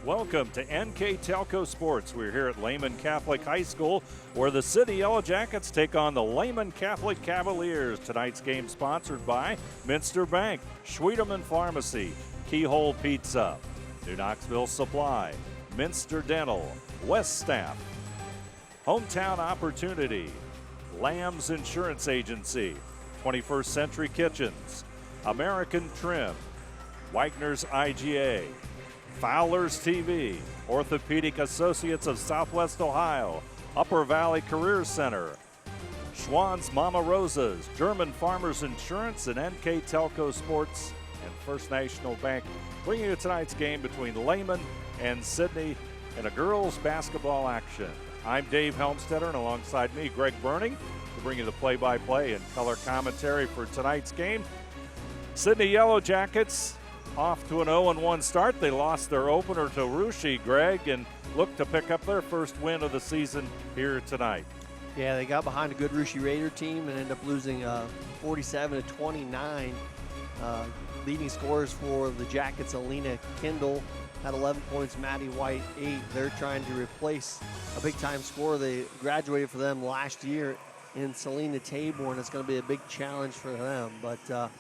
Welcome to NKTelco Sports. We're here at Lehman Catholic High School where the Sidney Yellow Jackets take on the Lehman Catholic Cavaliers. Tonight's game sponsored by Minster Bank, Schwedeman Pharmacy, Keyhole Pizza, New Knoxville Supply, Minster Dental, West Staff, Hometown Opportunity, Lamb's Insurance Agency, 21st Century Kitchens, American Trim, Wagner's IGA, Fowler's TV, Orthopedic Associates of Southwest Ohio, Upper Valley Career Center, Schwann's Mama Rosa's, German Farmers Insurance, and NKTelco Sports and First National Bank, bringing you tonight's game between Lehman and Sidney in a girls basketball action. I'm Dave Helmstetter, and alongside me, Greg Burning, to bring you the play-by-play and color commentary for tonight's game. Sidney Yellow Jackets off to an 0-1 start. They lost their opener to Russia, Greg, and look to pick up their first win of the season here tonight. Yeah, they got behind a good Russia Raider team and ended up losing 47-29. Leading scorers for the Jackets, Alina Kendall had 11 points, Maddie White 8. They're trying to replace a big-time scorer. They graduated for them last year in Selena Tabor, and it's going to be a big challenge for them. But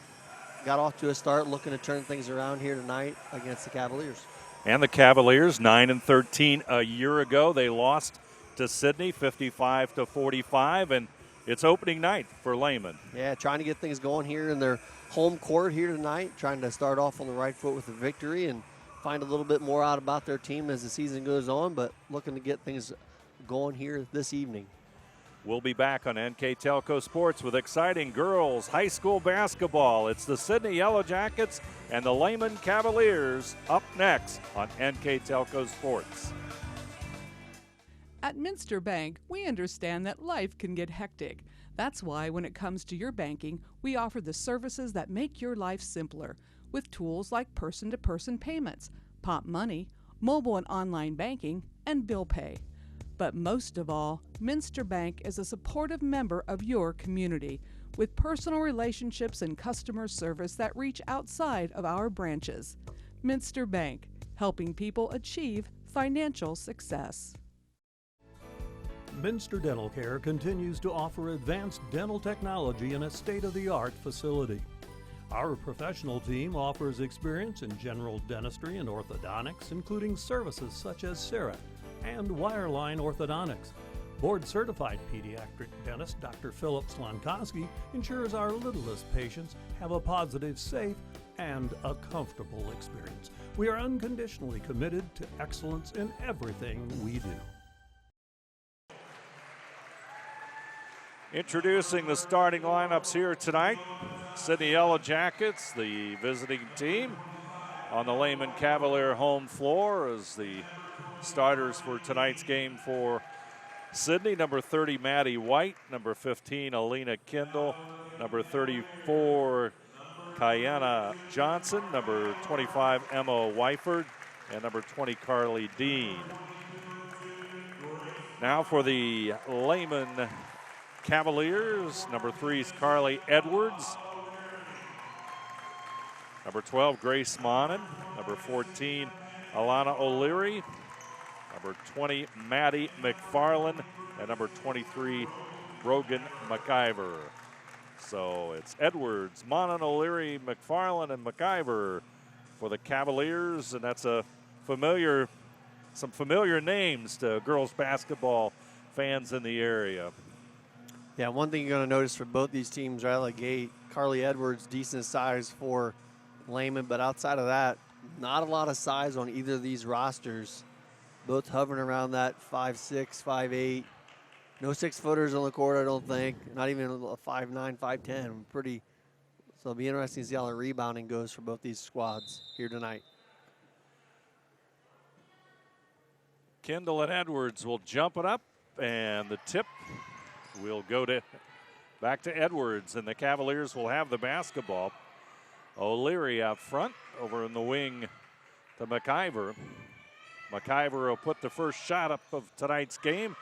got off to a start, looking to turn things around here tonight against the Cavaliers. And the Cavaliers, 9-13 a year ago. They lost to Sidney 55-45, and it's opening night for Lehman. Yeah, trying to get things going here in their home court here tonight, trying to start off on the right foot with a victory and find a little bit more out about their team as the season goes on, but looking to get things going here this evening. We'll be back on NKTelco Sports with exciting girls high school basketball. It's the Sidney Yellow Jackets and the Lehman Cavaliers up next on NKTelco Sports. At Minster Bank, we understand that life can get hectic. That's why when it comes to your banking, we offer the services that make your life simpler with tools like person-to-person payments, Pop Money, mobile and online banking, and bill pay. But most of all, Minster Bank is a supportive member of your community with personal relationships and customer service that reach outside of our branches. Minster Bank, helping people achieve financial success. Minster Dental Care continues to offer advanced dental technology in a state-of-the-art facility. Our professional team offers experience in general dentistry and orthodontics, including services such as CEREC and wireline orthodontics. Board-certified pediatric dentist Dr. Philip Slonkowski ensures our littlest patients have a positive, safe, and a comfortable experience. We are unconditionally committed to excellence in everything we do. Introducing the starting lineups here tonight. Sidney Yellow Jackets, the visiting team, on the Lehman Cavalier home floor as the starters for tonight's game for Sidney. Number 30, Maddie White. Number 15, Alina Kendall. Number 34, Kiana Johnson. Number 25, Emma Wyford. And number 20, Carly Dean. Now for the Lehman Cavaliers. Number 3 is Carly Edwards. Number 12, Grace Monin. Number 14, Alana O'Leary. Number 20, Maddie McFarland. And number 23, Brogan McIver. So it's Edwards, Monin, O'Leary, McFarland, and McIver for the Cavaliers. And that's some familiar names to girls basketball fans in the area. Yeah, one thing you're going to notice for both these teams right out of the gate, Carly Edwards, decent size for Lehman, but outside of that, not a lot of size on either of these rosters. Both hovering around that 5'6", 5'8". No 6-footers on the court, I don't think. Not even a 5'9", 5'10". Pretty. So it'll be interesting to see how the rebounding goes for both these squads here tonight. Kendall and Edwards will jump it up, and the tip will go back to Edwards, and the Cavaliers will have the basketball. O'Leary out front, over in the wing to McIver. McIver will put the first shot up of tonight's game.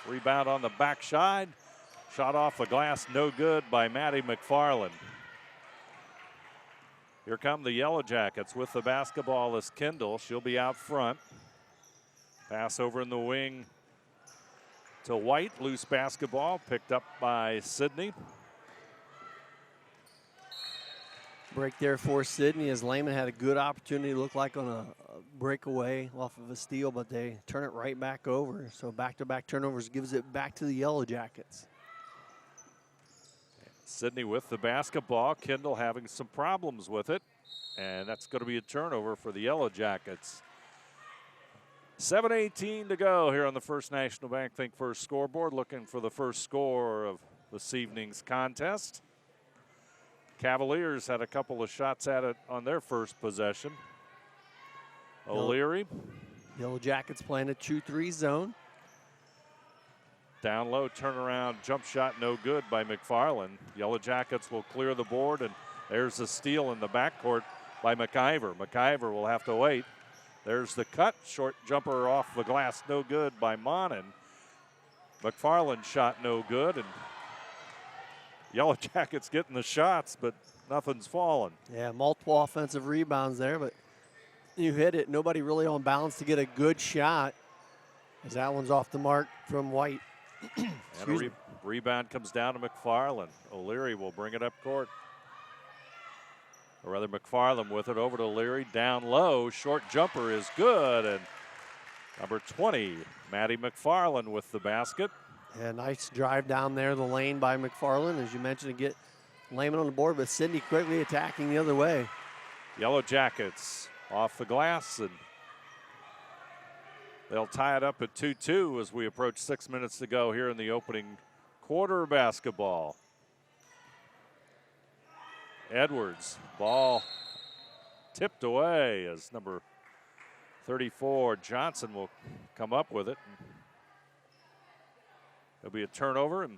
Rebound on the backside. Shot off the glass, no good by Maddie McFarland. Here come the Yellow Jackets with the basketball is Kendall. She'll be out front. Pass over in the wing to White. Loose basketball picked up by Sidney. Break there for Sidney as Lehman had a good opportunity, looked like on a breakaway off of a steal, but they turn it right back over. So back-to-back turnovers gives it back to the Yellow Jackets. Sidney with the basketball. Kendall having some problems with it, and that's going to be a turnover for the Yellow Jackets. 7:18 to go here on the First National Bank Think First scoreboard, looking for the first score of this evening's contest. Cavaliers had a couple of shots at it on their first possession. O'Leary. Yellow Jackets playing a 2-3 zone. Down low, turnaround, jump shot, no good by McFarland. Yellow Jackets will clear the board, and there's a steal in the backcourt by McIver. McIver will have to wait. There's the cut, short jumper off the glass, no good by Monin. McFarland shot no good, and Yellow Jackets getting the shots, but nothing's fallen. Yeah, multiple offensive rebounds there, but you hit it. Nobody really on balance to get a good shot, as that one's off the mark from White. And a rebound comes down to McFarland. O'Leary will bring it up court. Or rather, McFarland with it over to O'Leary. Down low, short jumper is good, and number 20, Maddie McFarland with the basket. Yeah, nice drive down there the lane by McFarland, as you mentioned, to get Lehman on the board, but Sidney quickly attacking the other way. Yellow Jackets off the glass, and they'll tie it up at 2-2 as we approach 6 minutes to go here in the opening quarter of basketball. Edwards, ball tipped away as number 34, Johnson, will come up with it. It'll be a turnover, and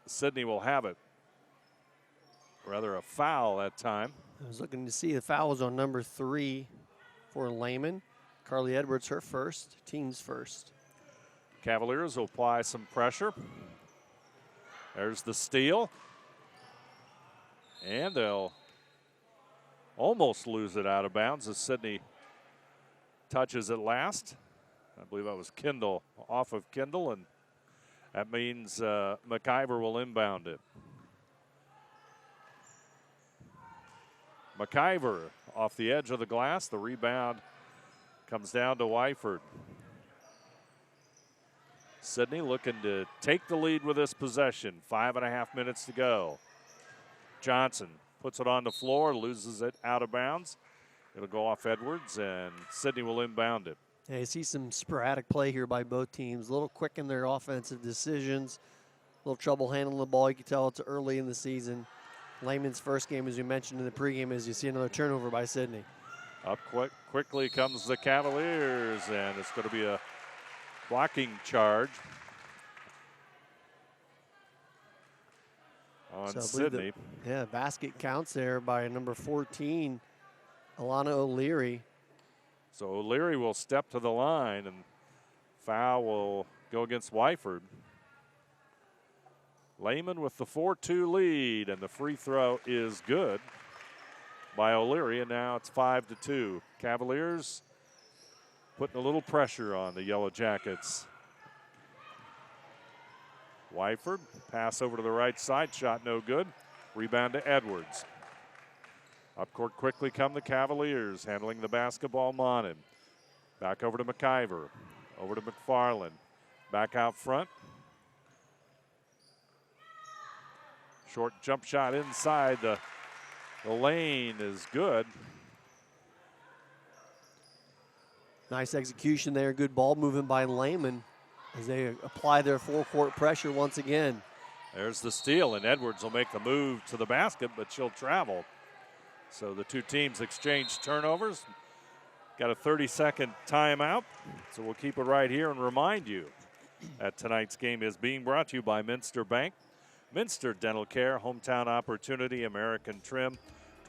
Sidney will have it. Rather a foul that time. I was looking to see the foul was on number 3 for Lehman. Carly Edwards, her first, team's first. Cavaliers will apply some pressure. There's the steal. And they'll almost lose it out of bounds as Sidney touches it last. I believe that was Kendall, off of Kendall, and that means McIver will inbound it. McIver off the edge of the glass. The rebound comes down to Wyford. Sidney looking to take the lead with this possession. 5.5 minutes to go. Johnson puts it on the floor, loses it out of bounds. It'll go off Edwards, and Sidney will inbound it. Yeah, you see some sporadic play here by both teams. A little quick in their offensive decisions. A little trouble handling the ball. You can tell it's early in the season. Lehman's first game, as you mentioned in the pregame, is you see another turnover by Sidney. Up quickly comes the Cavaliers, and it's going to be a blocking charge on Sidney. Basket counts there by number 14, Alana O'Leary. So O'Leary will step to the line, and foul will go against Wyford. Lehman with the 4-2 lead, and the free throw is good by O'Leary, and now it's 5-2. Cavaliers putting a little pressure on the Yellow Jackets. Wyford, pass over to the right side, shot no good. Rebound to Edwards. Up court quickly come the Cavaliers, handling the basketball, Monin. Back over to McIver, over to McFarland. Back out front. Short jump shot inside the lane is good. Nice execution there, good ball movement by Lehman as they apply their full-court pressure once again. There's the steal, and Edwards will make the move to the basket, but she'll travel. So the two teams exchange turnovers. Got a 30-second timeout, so we'll keep it right here and remind you that tonight's game is being brought to you by Minster Bank, Minster Dental Care, Hometown Opportunity, American Trim,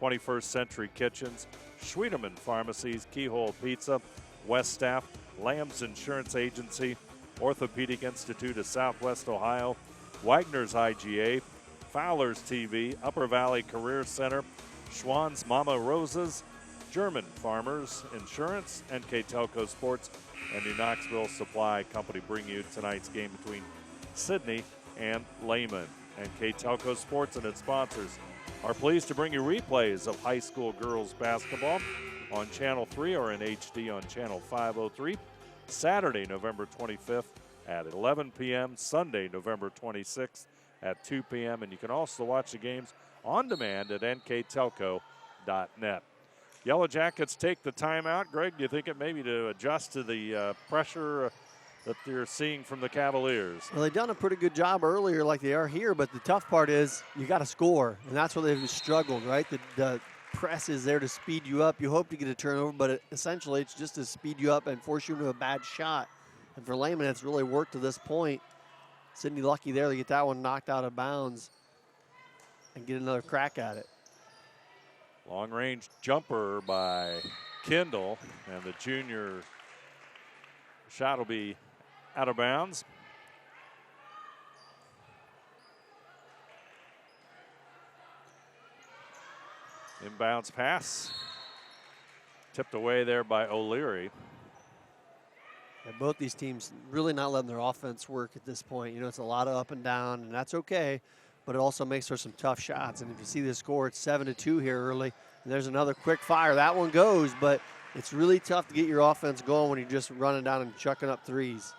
21st Century Kitchens, Schwiedemann Pharmacies, Keyhole Pizza, West Staff, Lamb's Insurance Agency, Orthopedic Institute of Southwest Ohio, Wagner's IGA, Fowler's TV, Upper Valley Career Center, Schwann's Mama Roses, German Farmers Insurance, NKTelco Sports, and New Knoxville Supply Company bring you tonight's game between Sidney and Lehman. NKTelco Sports and its sponsors are pleased to bring you replays of high school girls basketball on Channel 3 or in HD on Channel 503, Saturday, November 25th at 11 p.m., Sunday, November 26th at 2 p.m., and you can also watch the games on demand at nktelco.net. Yellow Jackets take the timeout. Greg, do you think it maybe to adjust to the pressure that they're seeing from the Cavaliers? Well, they've done a pretty good job earlier like they are here, but the tough part is you got to score, and that's where they've struggled, right? The press is there to speed you up. You hope to get a turnover, but essentially it's just to speed you up and force you into a bad shot. And for Lehman, it's really worked to this point. Sidney lucky there to get that one knocked out of bounds and get another crack at it. Long-range jumper by Kendall, and the junior shot will be out of bounds. Inbounds pass. Tipped away there by O'Leary. And both these teams really not letting their offense work at this point. You know, it's a lot of up and down, and that's okay, but it also makes for some tough shots. And if you see the score, it's 7-2 here early. And there's another quick fire. That one goes, but it's really tough to get your offense going when you're just running down and chucking up threes.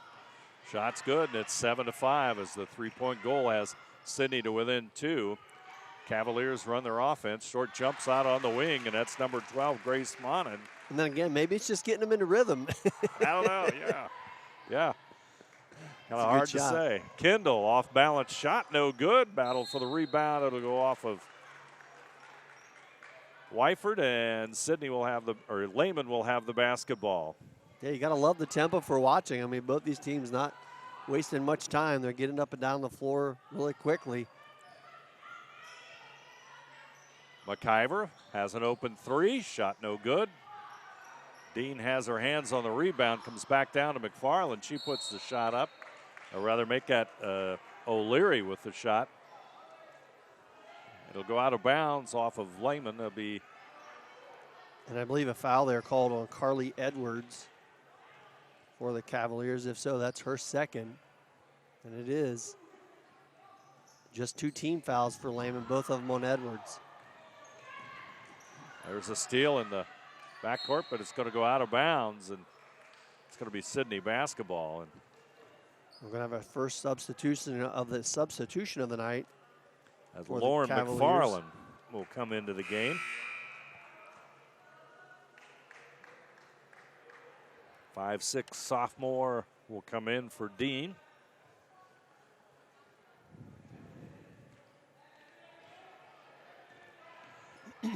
Shot's good, and it's 7-5 as the three-point goal has Sidney to within 2. Cavaliers run their offense. Short jumps out on the wing, and that's number 12, Grace Monin. And then again, maybe it's just getting them into rhythm. I don't know, yeah. Kind of hard to say. Kendall, off-balance shot, no good. Battle for the rebound. It'll go off of Wyford, and Lehman will have the basketball. Yeah, you got to love the tempo for watching. I mean, both these teams not wasting much time. They're getting up and down the floor really quickly. McIver has an open three. Shot no good. Dean has her hands on the rebound, comes back down to McFarland. She puts the shot up, or rather make that O'Leary with the shot. It'll go out of bounds off of Lehman. There'll be, and I believe a foul there called on Carly Edwards for the Cavaliers. If so, that's her second, and it is. Just 2 team fouls for Lehman, both of them on Edwards. There's a steal in the backcourt, but it's going to go out of bounds, and it's going to be Sidney basketball. And we're going to have our first substitution of the night. As Lauren McFarland will come into the game. 5'6" sophomore will come in for Dean.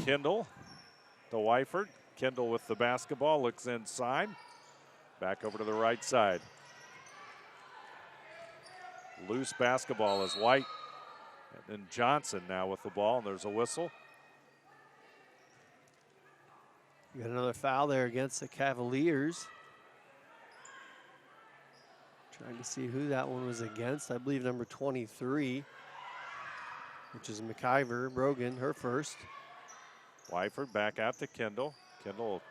Kendall to Wyford. Kendall with the basketball, looks inside. Back over to the right side. Loose basketball is White. And then Johnson now with the ball, and there's a whistle. You got another foul there against the Cavaliers. Trying to see who that one was against. I believe number 23, which is McIver, Brogan, her first. Wyford back out to Kendall. Kendall will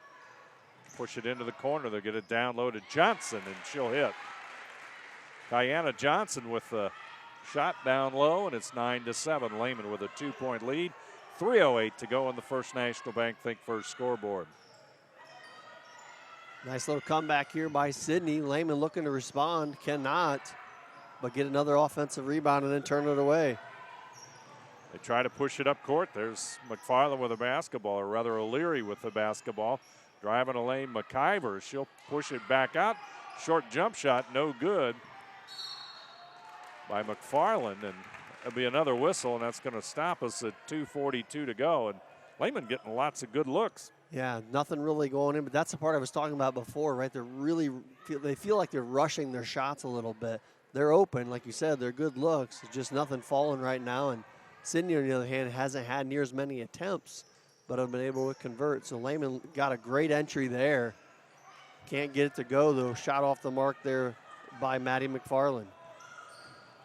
push it into the corner. They'll get it down low to Johnson, and she'll hit. Diana Johnson with the shot down low, and it's 9-7. Lehman with a 2-point lead. 3:08 to go on the First National Bank Think First scoreboard. Nice little comeback here by Sidney. Lehman looking to respond, cannot, but get another offensive rebound and then turn it away. They try to push it up court. There's McFarland with a basketball, or rather O'Leary with the basketball. Driving a lane, McIver. She'll push it back out. Short jump shot, no good by McFarland, and there'll be another whistle, and that's going to stop us at 2:42 to go. And Lehman getting lots of good looks. Yeah, nothing really going in, but that's the part I was talking about before, right? They feel like they're rushing their shots a little bit. They're open, like you said, they're good looks. It's just nothing falling right now, and Sidney, on the other hand, hasn't had near as many attempts, but have been able to convert. So Lehman got a great entry there. Can't get it to go, though. Shot off the mark there by Maddie McFarland.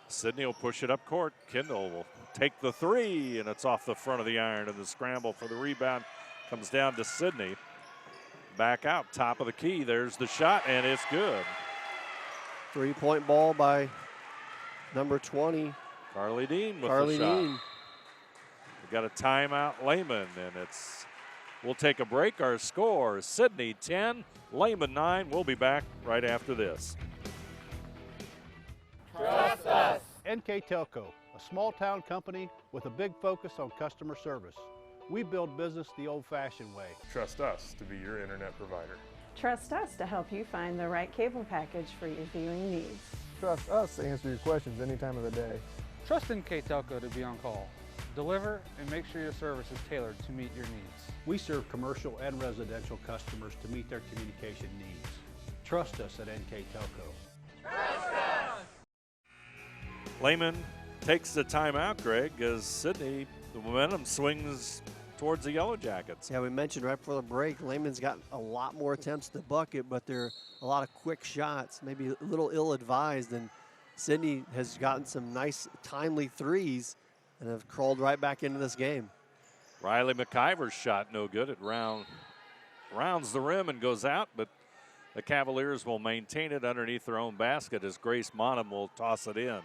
Sidney will push it up court. Kendall will take the three, and it's off the front of the iron, and the scramble for the rebound comes down to Sidney. back out, top of the key. There's the shot, and it's good. 3-point ball by number 20. Carly Dean with Carly the shot. Dean. We got a timeout, Lehman, and we'll take a break. Our score, Sidney 10, Lehman 9. We'll be back right after this. Trust us. NKTelco, a small-town company with a big focus on customer service. We build business the old-fashioned way. Trust us to be your internet provider. Trust us to help you find the right cable package for your viewing needs. Trust us to answer your questions any time of the day. Trust NKTelco to be on call. Deliver and make sure your service is tailored to meet your needs. We serve commercial and residential customers to meet their communication needs. Trust us at NKTelco. Lehman takes the timeout, Greg, as Sidney, the momentum swings towards the Yellow Jackets. Yeah, we mentioned right before the break, Lehman's got a lot more attempts at the bucket, but they're a lot of quick shots, maybe a little ill-advised, and Sidney has gotten some nice, timely threes and have crawled right back into this game. Riley McIver's shot no good. It rounds the rim and goes out, but the Cavaliers will maintain it underneath their own basket as Grace Monham will toss it in.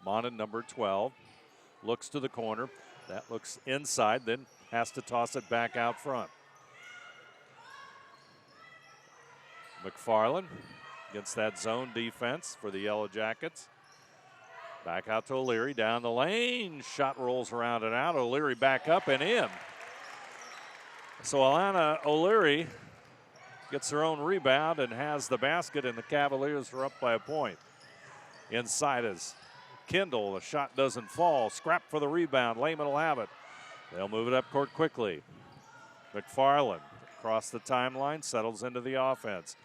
Monham, number 12, looks to the corner. That looks inside, then has to toss it back out front. McFarland against that zone defense for the Yellow Jackets. Back out to O'Leary, down the lane. Shot rolls around and out. O'Leary back up and in. So Alana O'Leary gets her own rebound and has the basket, and the Cavaliers are up by a point. Inside is Kendall. The shot doesn't fall. Scrap for the rebound. Lehman will have it. They'll move it up court quickly. McFarland across the timeline, settles into the offense.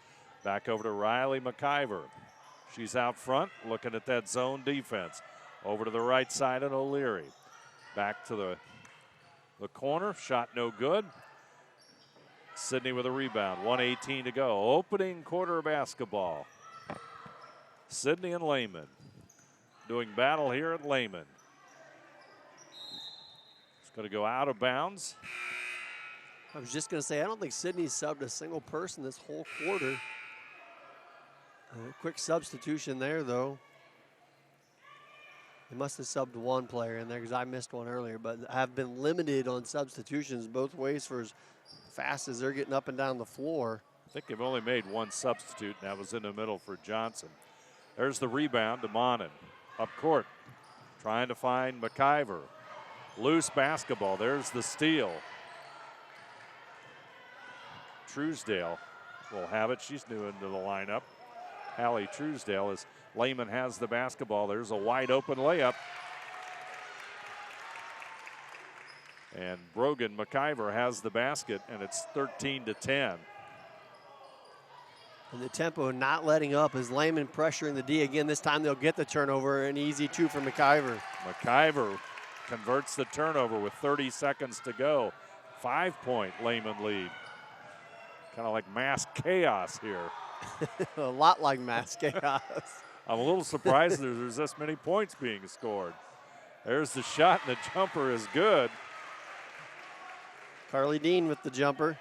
Back over to Riley McIver. She's out front looking at that zone defense. Over to the right side of O'Leary. Back to the corner. Shot no good. Sidney with a rebound. 1:18 to go. Opening quarter of basketball. Sidney and Lehman doing battle here at Lehman. It's going to go out of bounds. I was just going to say, I don't think Sidney's subbed a single person this whole quarter. Quick substitution there, though. They must have subbed one player in there because I missed one earlier, but have been limited on substitutions both ways for as fast as they're getting up and down the floor. I think they've only made one substitute, and that was in the middle for Johnson. There's the rebound to Monham. Up court, trying to find McIver. Loose basketball. There's the steal. Truesdale will have it. She's new into the lineup. Hallie Truesdale, as Lehman has the basketball. There's a wide open layup. And Brogan McIver has the basket, and it's 13-10. And the tempo not letting up as Lehman pressuring the D again. This time they'll get the turnover. An easy two for McIver. McIver converts the turnover with 30 seconds to go. 5-point Lehman lead. Kind of like mass chaos here. A lot like mass chaos. I'm a little surprised there's this many points being scored. There's the shot, and the jumper is good. Carly Dean with the jumper.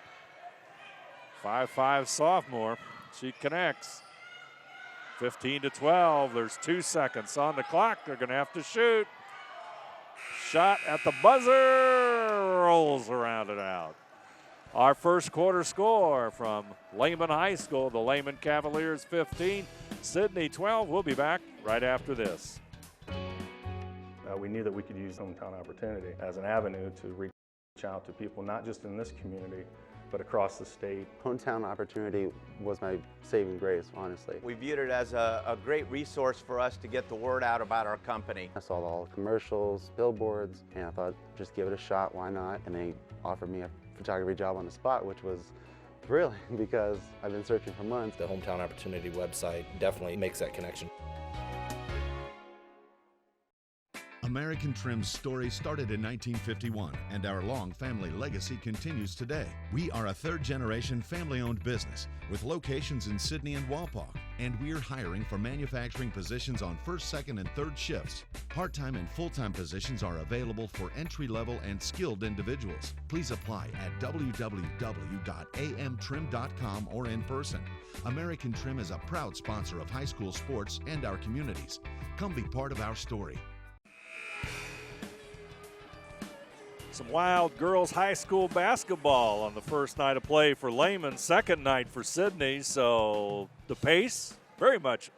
5'5" sophomore. She connects. 15-12. There's 2 seconds on the clock. They're going to have to shoot. Shot at the buzzer. Rolls around and out. Our first quarter score from Lehman High School. The Lehman Cavaliers 15, Sidney 12. We'll be back right after this. We knew that we could use hometown opportunity as an avenue to reach out to people, not just in this community, but across the state. Hometown opportunity was my saving grace, honestly. We viewed it as a great resource for us to get the word out about our company. I saw all the commercials, billboards, and I thought, just give it a shot, why not? And they offered me a photography job on the spot, which was thrilling because I've been searching for months. The Hometown Opportunity website definitely makes that connection. American Trim's story started in 1951, and our long family legacy continues today. We are a third-generation family-owned business with locations in Sidney and Walpock, And we're hiring for manufacturing positions on first, second, and third shifts. Part-time and full-time positions are available for entry-level and skilled individuals. Please apply at www.amtrim.com or in person. American Trim is a proud sponsor of high school sports and our communities. Come be part of our story. Some wild girls high school basketball on the first night of play for Lehman, second night for Sidney. So the pace, very much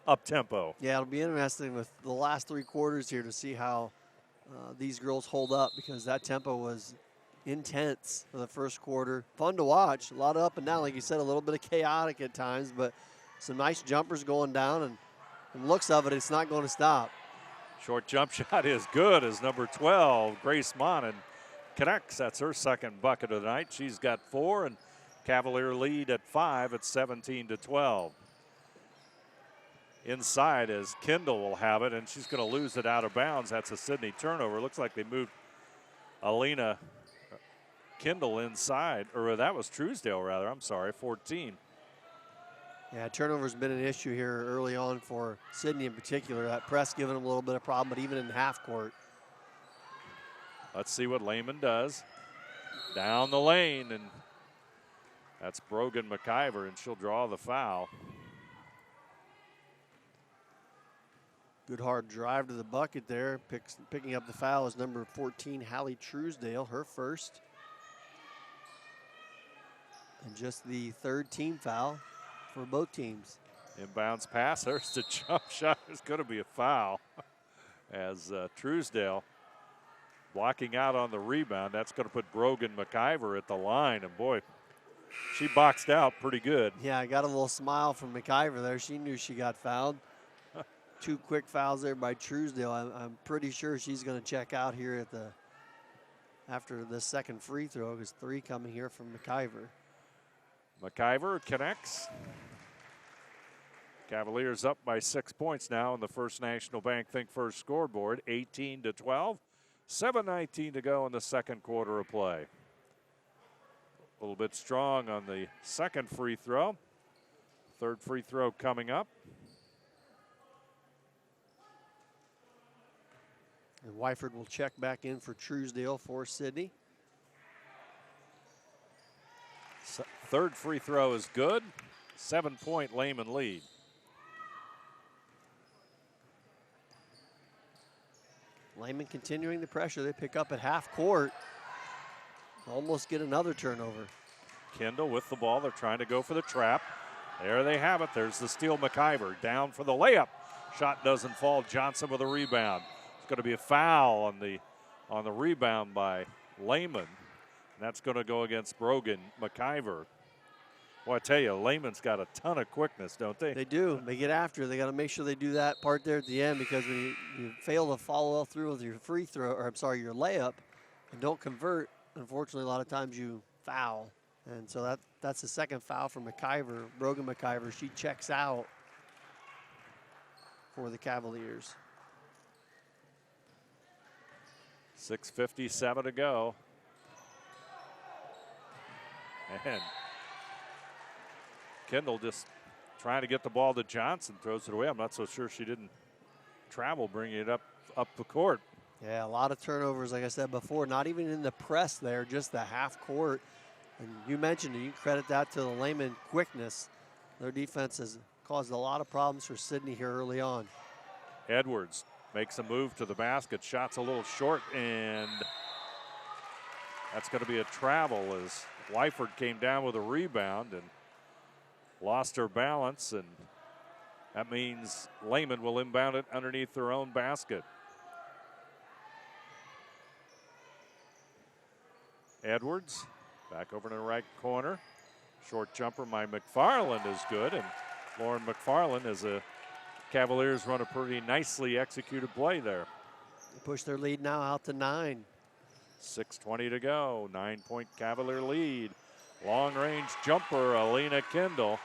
up-tempo. Yeah, it'll be interesting with the last 3 quarters here to see how these girls hold up, because that tempo was intense for the first quarter. Fun to watch, a lot of up and down. Like you said, a little bit of chaotic at times, but some nice jumpers going down, and looks of it, it's not going to stop. Short jump shot is good as number 12, Grace Monin, connects. That's her second bucket of the night. She's got 4, and Cavalier lead at 5 at 17-12. Inside as Kendall will have it, and she's going to lose it out of bounds. That's a Sidney turnover. Looks like they moved Alina Kendall inside, or that was Truesdale rather, I'm sorry, 14. Yeah, turnover's been an issue here early on for Sidney in particular. That press giving them a little bit of problem, but even in half court. Let's see what Lehman does. Down the lane, and that's Brogan McIver, and she'll draw the foul. Good hard drive to the bucket there. Picking up the foul is number 14, Hallie Truesdale, her first. And just the 3rd team foul for both teams. Inbounds pass, there's the jump shot. It's going to be a foul as Truesdale blocking out on the rebound. That's going to put Brogan McIver at the line, and boy, she boxed out pretty good. Yeah, I got a little smile from McIver there. She knew she got fouled. 2 quick fouls there by Truesdale. I'm pretty sure she's going to check out here after the second free throw. There's 3 coming here from McIver. McIver connects. Cavaliers up by 6 points now in the First National Bank Think First scoreboard, 18-12. 7:19 to go in the second quarter of play. A little bit strong on the second free throw. 3rd free throw coming up. And Wyford will check back in for Truesdale for Sidney. 3rd free throw is good. 7-point Lehman lead. Lehman continuing the pressure. They pick up at half court. Almost get another turnover. Kendall with the ball. They're trying to go for the trap. There they have it. There's the steal. McIver down for the layup. Shot doesn't fall. Johnson with a rebound. It's going to be a foul on the rebound by Lehman. And that's going to go against Brogan McIver. Well, I tell you, Lehman's got a ton of quickness, don't they? They do. They get after it. They got to make sure they do that part there at the end, because when you fail to follow through with your free throw, or I'm sorry, your layup, and don't convert, unfortunately, a lot of times you foul. And so that's the second foul for McIver. Brogan McIver, she checks out for the Cavaliers. 6:57 to go. And Kendall just trying to get the ball to Johnson, throws it away. I'm not so sure she didn't travel, bringing it up the court. Yeah, a lot of turnovers, like I said before, not even in the press there, just the half court. And you mentioned it, you credit that to the Lehman quickness. Their defense has caused a lot of problems for Sidney here early on. Edwards makes a move to the basket, shot's a little short, and that's going to be a travel as Wyford came down with a rebound and lost her balance, and that means Lehman will inbound it underneath their own basket. Edwards back over to the right corner. Short jumper by McFarland is good, and Lauren McFarland is a Cavaliers run a pretty nicely executed play there. They push their lead now out to 9. 6:20 to go, 9-point Cavalier lead. Long range jumper, Alina Kendall.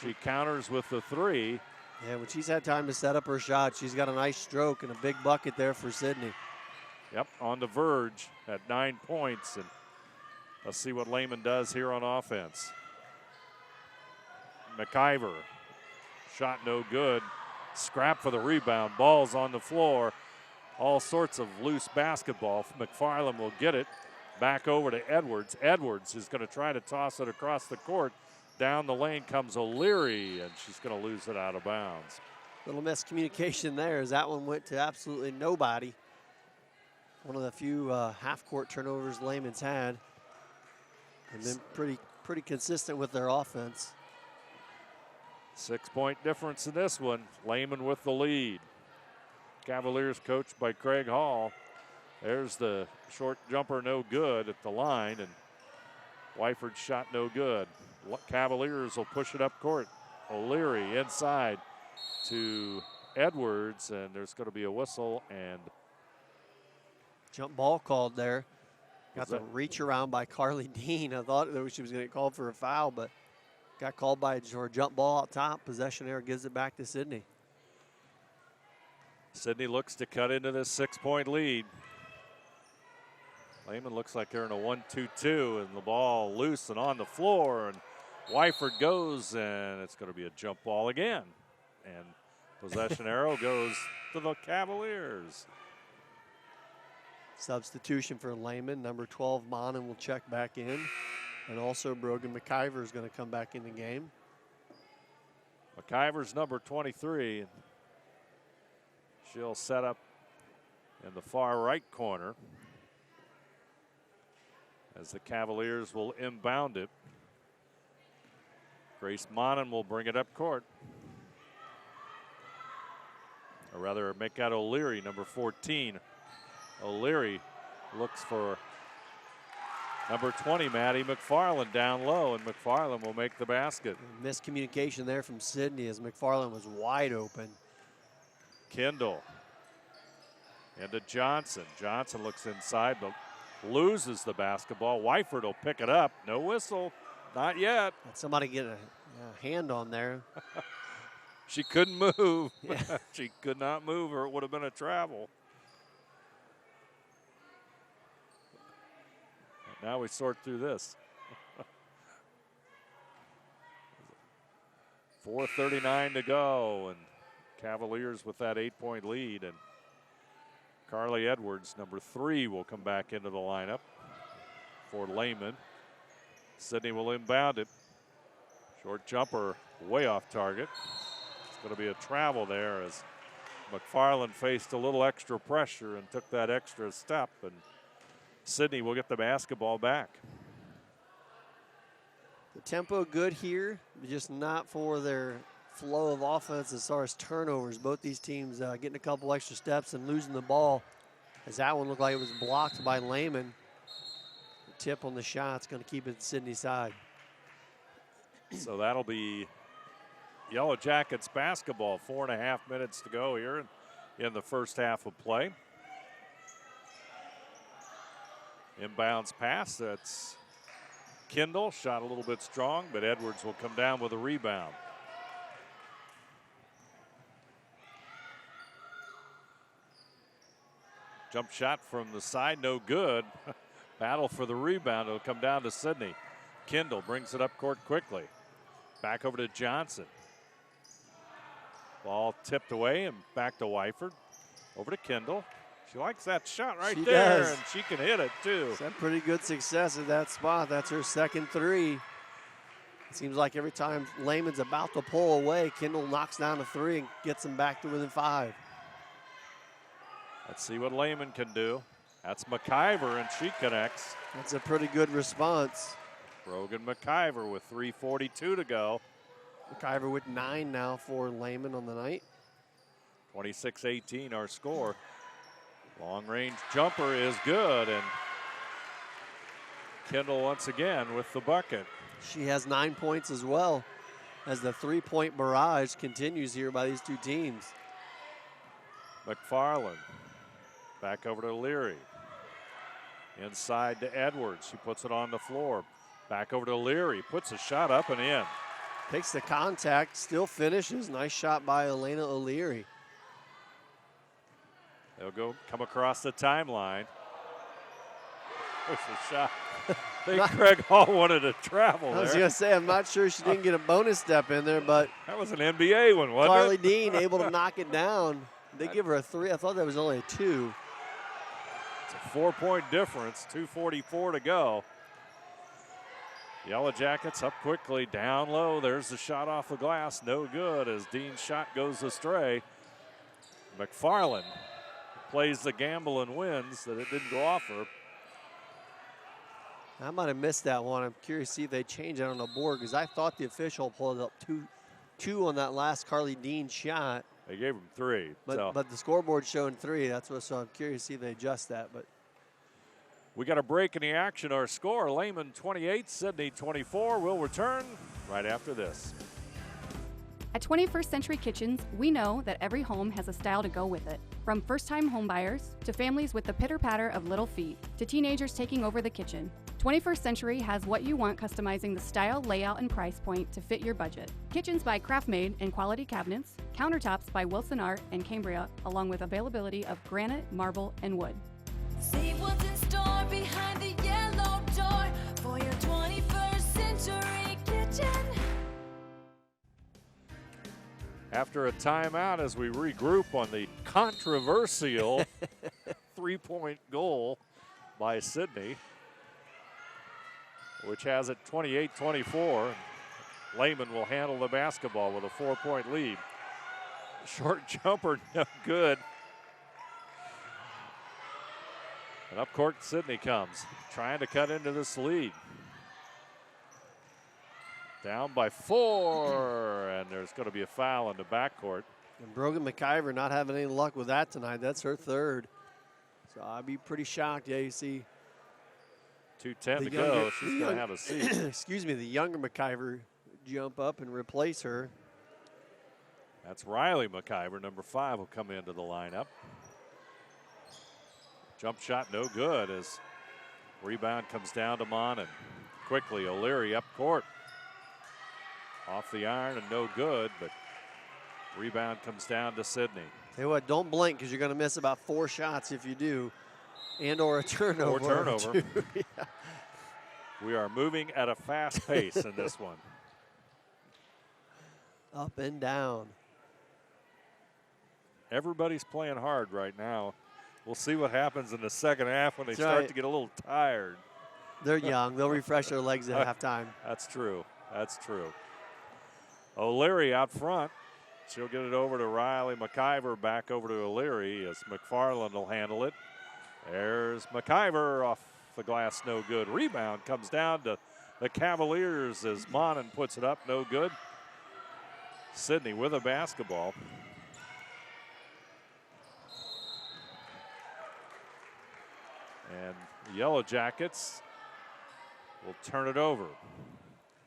She counters with the 3. Yeah, when she's had time to set up her shot, she's got a nice stroke and a big bucket there for Sidney. Yep, on the verge at 9 points. And let's see what Lehman does here on offense. McIver Shot no good. Scrap for the rebound. Ball's on the floor. All sorts of loose basketball. McFarland will get it. Back over to Edwards. Edwards is going to try to toss it across the court. Down the lane comes O'Leary, and she's going to lose it out of bounds. Little miscommunication there as that one went to absolutely nobody. One of the few half-court turnovers Lehman's had. And been pretty consistent with their offense. 6-point difference in this one. Lehman with the lead. Cavaliers coached by Craig Hall. There's the short jumper, no good at the line, and Wyford's shot no good. Cavaliers will push it up court. O'Leary inside to Edwards, and there's going to be a whistle and jump ball called there. Got the reach around by Carly Dean. I thought that she was going to get called for a foul, but got called for a jump ball out top. Possession error gives it back to Sidney. Sidney looks to cut into this 6-point lead. Lehman looks like they're in a 1-2-2, and the ball loose and on the floor, and Wyford goes, and it's going to be a jump ball again. And possession arrow goes to the Cavaliers. Substitution for Lehman. Number 12, Monin will check back in. And also Brogan McIver is going to come back in the game. McIver's number 23. She'll set up in the far right corner as the Cavaliers will inbound it. Grace Monin will bring it up court. Or rather, make that O'Leary, number 14. O'Leary looks for number 20, Maddie McFarland, down low, and McFarland will make the basket. Miscommunication there from Sidney as McFarland was wide open. Kendall into Johnson. Johnson looks inside, but loses the basketball. Wyford will pick it up. No whistle. Not yet. Had somebody get a hand on there. She couldn't move. Yeah. She could not move, or it would have been a travel. Now we sort through this. 4:39 to go, and Cavaliers with that 8-point lead, and Carly Edwards, number 3, will come back into the lineup for Lehman. Sidney will inbound it. Short jumper way off target. It's going to be a travel there as McFarland faced a little extra pressure and took that extra step, and Sidney will get the basketball back. The tempo good here, but just not for their flow of offense as far as turnovers. Both these teams getting a couple extra steps and losing the ball, as that one looked like it was blocked by Lehman. The tip on the shot's going to keep it Sidney's side. So that'll be Yellow Jackets basketball. 4.5 minutes to go here in the first half of play. Inbounds pass, that's Kendall, shot a little bit strong, but Edwards will come down with a rebound. Jump shot from the side, no good. Battle for the rebound, it'll come down to Sidney. Kendall brings it up court quickly. Back over to Johnson. Ball tipped away and back to Wyford. Over to Kendall. She likes that shot right she there, does. and she can hit it too. She's had pretty good success at that spot. That's her second 3. It seems like every time Lehman's about to pull away, Kendall knocks down a 3 and gets them back to within 5. Let's see what Lehman can do. That's McIver, and she connects. That's a pretty good response. Brogan McIver with 3:42 to go. McIver with 9 now for Lehman on the night. 26-18 our score. Long range jumper is good, and Kendall once again with the bucket. She has 9 points as well as the 3-point barrage continues here by these two teams. McFarland back over to Leary. Inside to Edwards. She puts it on the floor. Back over to Leary. Puts a shot up and in. Takes the contact, still finishes. Nice shot by Elena O'Leary. They'll come across the timeline. Push a shot. I think Craig Hall wanted to travel I was there. going to say, I'm not sure she didn't get a bonus step in there, but That was an NBA one, wasn't Carly it? Dean able to knock it down. They give her a 3. I thought that was only a 2. It's a 4-point difference, 2:44 to go. Yellow Jackets up quickly, down low. There's the shot off the glass, no good as Dean's shot goes astray. McFarland plays the gamble and wins that it didn't go off her. I might have missed that one. I'm curious to see if they change that on the board because I thought the official pulled up two on that last Carly Dean shot. They gave him 3. But the scoreboard's showing 3. That's what. So I'm curious to see if they adjust that. But we got a break in the action. Our score: Lehman 28, Sidney 24. We'll return right after this. At 21st Century Kitchens, we know that every home has a style to go with it. From first-time homebuyers to families with the pitter-patter of little feet to teenagers taking over the kitchen, 21st Century has what you want, customizing the style, layout, and price point to fit your budget. Kitchens by Craftmade and quality cabinets, countertops by Wilson Art and Cambria, along with availability of granite, marble, and wood. See what's in store behind the yellow door for your 21st Century Kitchen. After a timeout as we regroup on the controversial 3-point goal by Sidney, which has it 28-24. Lehman will handle the basketball with a 4-point lead. Short jumper, no good. And up court, Sidney comes, trying to cut into this lead. Down by 4, and there's going to be a foul in the backcourt. And Brogan McIver not having any luck with that tonight. That's her 3rd. So I'd be pretty shocked. Yeah, you see 2:10 to go. She's going to have a seat. Excuse me, the younger McIver jump up and replace her. That's Riley McIver, number 5, will come into the lineup. Jump shot no good as rebound comes down to Mon, and quickly O'Leary up court. Off the iron and no good, but rebound comes down to Sidney. Tell you what, don't blink because you're going to miss about 4 shots if you do, and or a turnover. Or turnover. Yeah. We are moving at a fast pace in this one. Up and down. Everybody's playing hard right now. We'll see what happens in the second half when they start to get a little tired. They're young. They'll refresh their legs at halftime. That's true. That's true. O'Leary out front. She'll get it over to Riley McIver, back over to O'Leary as McFarland will handle it. There's McIver off the glass, no good. Rebound comes down to the Cavaliers as Monin puts it up, no good. Sidney with a basketball. And the Yellow Jackets will turn it over.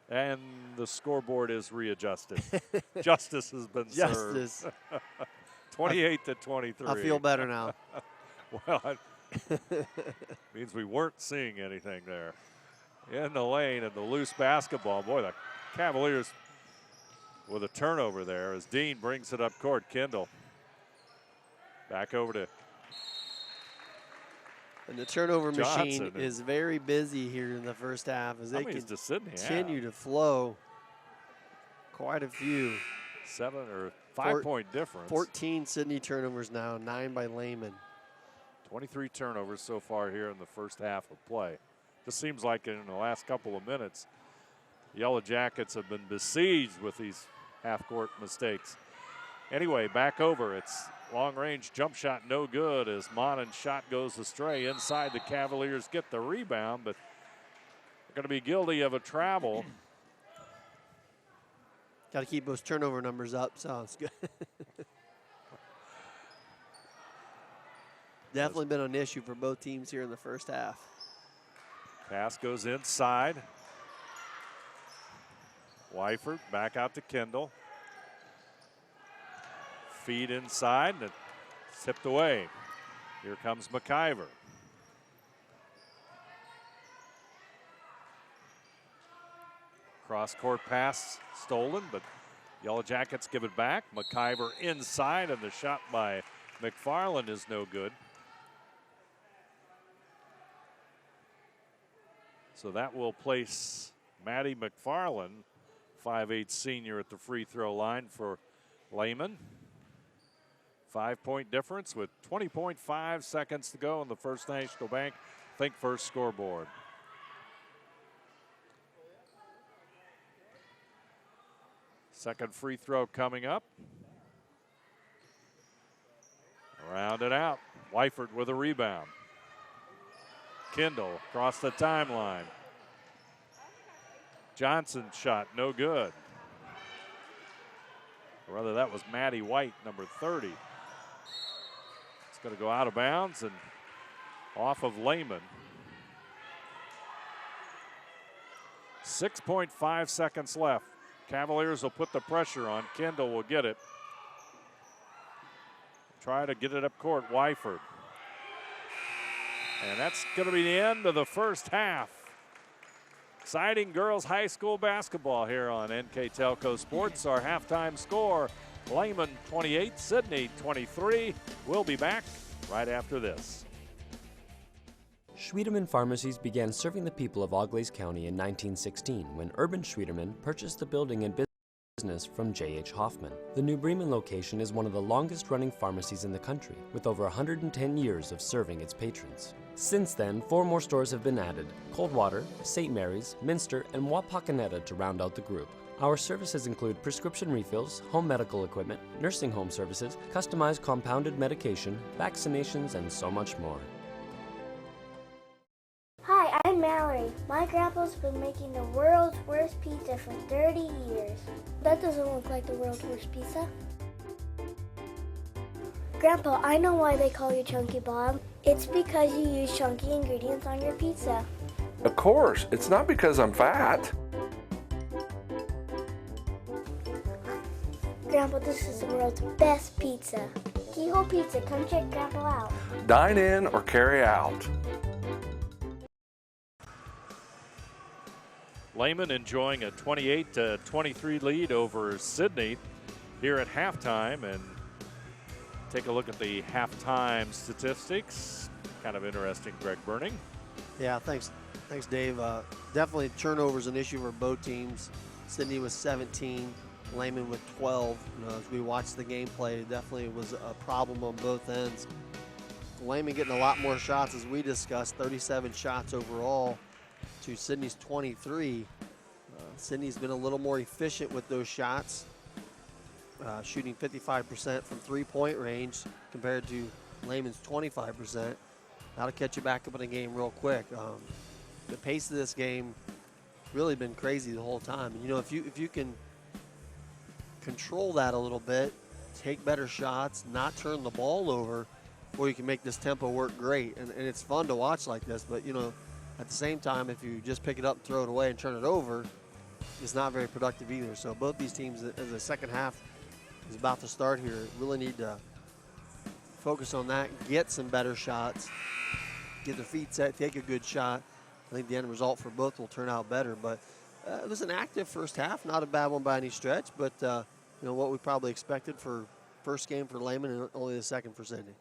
And the scoreboard is readjusted. Justice has been served. 28-23. I feel better now. Well, means we weren't seeing anything there. In the lane and the loose basketball. Boy, the Cavaliers with a turnover there as Dean brings it up court. Kendall back over to And the turnover Johnson machine is very busy here in the first half as they continue to flow. Quite a few. 7 or 5-point difference. 14 Sidney turnovers now, 9 by Lehman. 23 turnovers so far here in the first half of play. Just seems like in the last couple of minutes, Yellow Jackets have been besieged with these half-court mistakes. Anyway, back over. It's long-range jump shot no good as Monin's shot goes astray. Inside, the Cavaliers get the rebound, but they're going to be guilty of a travel. Got to keep those turnover numbers up. Sounds good. Definitely been an issue for both teams here in the first half. Pass goes inside. Wyford back out to Kendall. Feed inside and it's tipped away. Here comes McIver. Cross-court pass stolen, but Yellow Jackets give it back. McIver inside, and the shot by McFarland is no good. So that will place Maddie McFarland, 5'8" senior, at the free throw line for Lehman. 5-point difference with 20.5 seconds to go in the First National Bank Think First scoreboard. Second free throw coming up. Around and out. Wyford with a rebound. Kendall across the timeline. Johnson's shot, no good. Or rather, that was Maddie White, number 30. It's going to go out of bounds and off of Lehman. 6.5 seconds left. Cavaliers will put the pressure on. Kendall will get it. Try to get it up court, Wyford. And that's going to be the end of the first half. Exciting girls high school basketball here on NKTelco Sports. Our halftime score, Lehman 28, Sidney 23. We'll be back right after this. Schwiedemann Pharmacies began serving the people of Auglaize County in 1916 when Urban Schwiedemann purchased the building and business from J.H. Hoffman. The New Bremen location is one of the longest running pharmacies in the country, with over 110 years of serving its patrons. Since then, 4 more stores have been added: Coldwater, St. Mary's, Minster, and Wapakoneta to round out the group. Our services include prescription refills, home medical equipment, nursing home services, customized compounded medication, vaccinations, and so much more. Hi, I'm Mallory. My grandpa's been making the world's worst pizza for 30 years. That doesn't look like the world's worst pizza. Grandpa, I know why they call you Chunky Bob. It's because you use chunky ingredients on your pizza. Of course, it's not because I'm fat. Grandpa, this is the world's best pizza. Keyhole Pizza, come check Grandpa out. Dine in or carry out. Lehman enjoying a 28-23 lead over Sidney here at halftime. And take a look at the halftime statistics. Kind of interesting, Greg Burning. Yeah, thanks, Dave. Definitely turnovers an issue for both teams. Sidney with 17, Lehman with 12. As we watched the gameplay, it definitely was a problem on both ends. Lehman getting a lot more shots, as we discussed, 37 shots overall to Sidney's 23. Sidney's been a little more efficient with those shots, shooting 55% from three-point range compared to Lehman's 25%. That'll catch you back up in the game real quick. The pace of this game really been crazy the whole time. You know, if you can control that a little bit, take better shots, not turn the ball over, or you can make this tempo work great. And it's fun to watch like this, but you know, at the same time, if you just pick it up, throw it away, and turn it over, it's not very productive either. So both these teams, as the second half is about to start here, really need to focus on that, get some better shots, get their feet set, take a good shot. I think the end result for both will turn out better. But it was an active first half, not a bad one by any stretch, but you know what we probably expected for first game for Lehman and only the second for Sidney.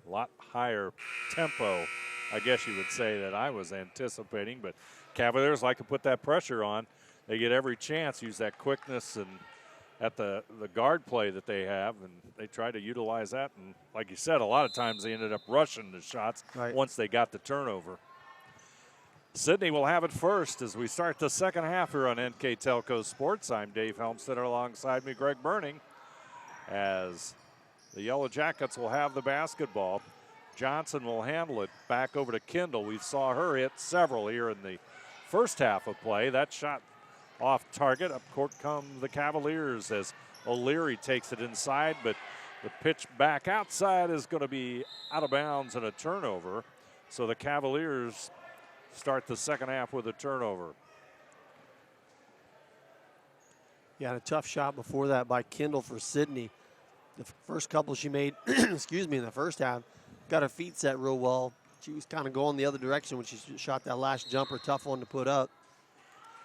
A lot higher tempo, I guess you would say, that I was anticipating, but Cavaliers like to put that pressure on. They get every chance, use that quickness and at the guard play that they have, and they try to utilize that. And like you said, a lot of times they ended up rushing the shots once they got the turnover. Sidney will have it first as we start the second half here on NKTelco Sports. I'm Dave Helmstetter, alongside me, Greg Burning, as the Yellow Jackets will have the basketball. Johnson will handle it back over to Kendall. We saw her hit several here in the first half of play. That shot off target. Up court come the Cavaliers as O'Leary takes it inside, but the pitch back outside is going to be out of bounds and a turnover. So the Cavaliers start the second half with a turnover. Yeah, a tough shot before that by Kendall for Sidney. The first couple she made, excuse me, in the first half, got her feet set real well. She was kind of going the other direction when she shot that last jumper, tough one to put up.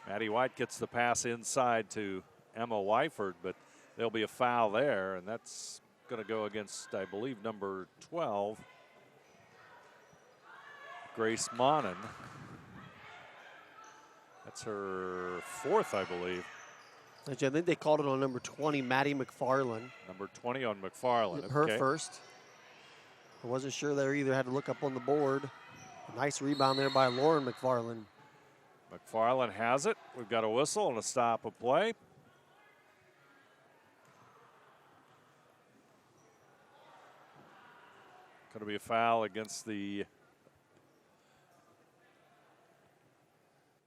Maddie White gets the pass inside to Emma Wyford, but there'll be a foul there, and that's going to go against, I believe, number 12, Grace Monin. That's her 4th, I believe. Actually, I think they called it on number 20, Maddie McFarland. Number 20 on McFarland. Her okay. first. I wasn't sure they either had to look up on the board. A nice rebound there by Lauren McFarland. McFarland has it. We've got a whistle and a stop of play. Going to be a foul against the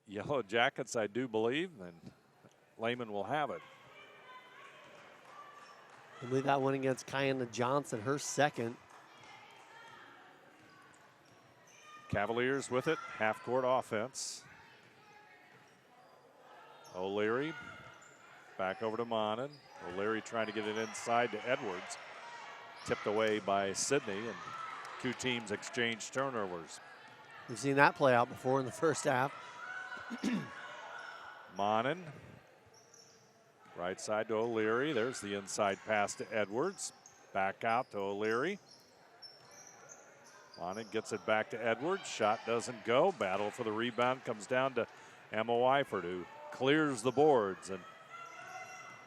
Yellow Jackets, I do believe, and Lehman will have it. I believe that one against Kiana Johnson, her second. Cavaliers with it, half-court offense. O'Leary back over to Monin. O'Leary trying to get it inside to Edwards. Tipped away by Sidney, and two teams exchange turnovers. We've seen that play out before in the first half. Monin, right side to O'Leary. There's the inside pass to Edwards. Back out to O'Leary. Monin gets it back to Edwards. Shot doesn't go. Battle for the rebound comes down to Emma Wyford, who clears the boards. And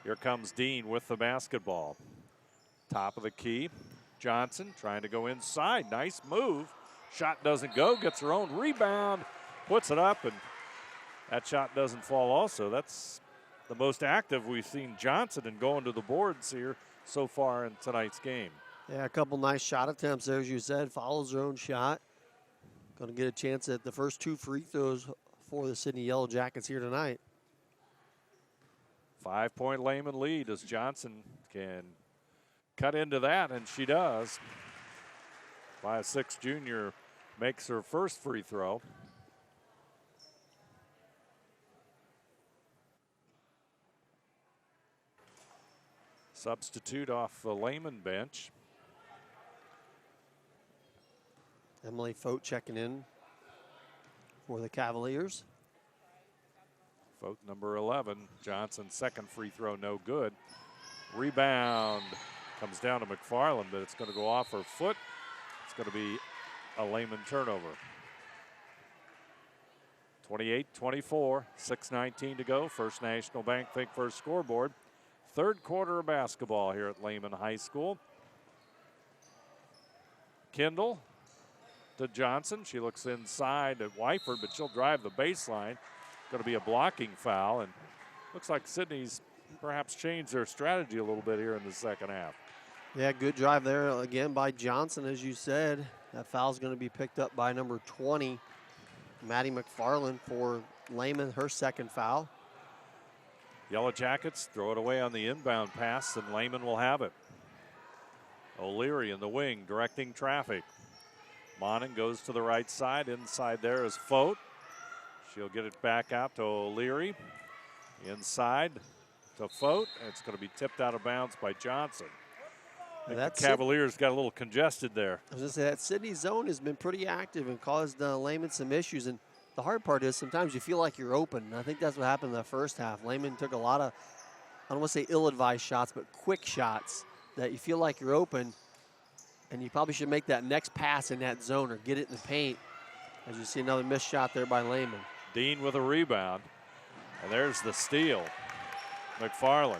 here comes Dean with the basketball. Top of the key. Johnson trying to go inside. Nice move. Shot doesn't go. Gets her own rebound. Puts it up, and that shot doesn't fall also. That's the most active we've seen Johnson in going to the boards here so far in tonight's game. Yeah, a couple nice shot attempts there, as you said. Follows her own shot. Going to get a chance at the first 2 free throws for the Sidney Yellow Jackets here tonight. 5-point Lehman lead as Johnson can cut into that, and she does. 5'6" junior makes her first free throw. Substitute off the Lehman bench. Emily Fote checking in for the Cavaliers. Fote number 11. Johnson's second free throw, no good. Rebound comes down to McFarland, but it's going to go off her foot. It's going to be a Lehman turnover. 28-24, 6:19 to go. First National Bank Think First scoreboard. Third quarter of basketball here at Lehman High School. Kendall to Johnson. She looks inside at Wyford, but she'll drive the baseline. Going to be a blocking foul, and looks like Sidney's perhaps changed their strategy a little bit here in the second half. Yeah, good drive there again by Johnson, as you said. That foul's going to be picked up by number 20, Maddie McFarland, for Lehman, her second foul. Yellow Jackets throw it away on the inbound pass, and Lehman will have it. O'Leary in the wing, directing traffic. Monin goes to the right side. Inside there is Fote. She'll get it back out to O'Leary. Inside to Fote. It's going to be tipped out of bounds by Johnson. The Cavaliers got a little congested there. I was going to say, that Sidney zone has been pretty active and caused Lehman some issues. And the hard part is sometimes you feel like you're open. And I think that's what happened in the first half. Lehman took a lot of, I don't want to say ill-advised shots, but quick shots that you feel like you're open. And you probably should make that next pass in that zone or get it in the paint. As you see another missed shot there by Lehman. Dean with a rebound. And there's the steal. McFarland.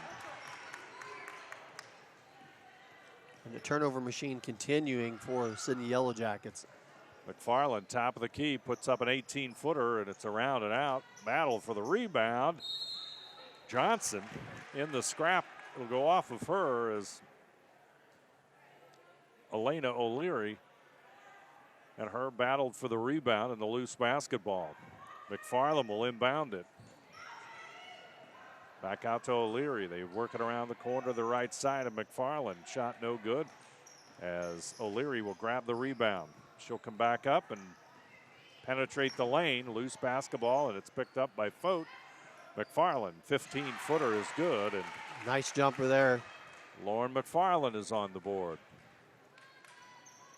And the turnover machine continuing for the Sidney Yellow Jackets. McFarland, top of the key, puts up an 18-footer, and it's around and out. Battle for the rebound. Johnson in the scrap. Will go off of her as Elena O'Leary and her battled for the rebound and the loose basketball. McFarland will inbound it. Back out to O'Leary. They work it around the corner to the right side of McFarland. Shot no good as O'Leary will grab the rebound. She'll come back up and penetrate the lane. Loose basketball, and it's picked up by Fote. McFarland, 15-footer is good. And nice jumper there. Lauren McFarland is on the board.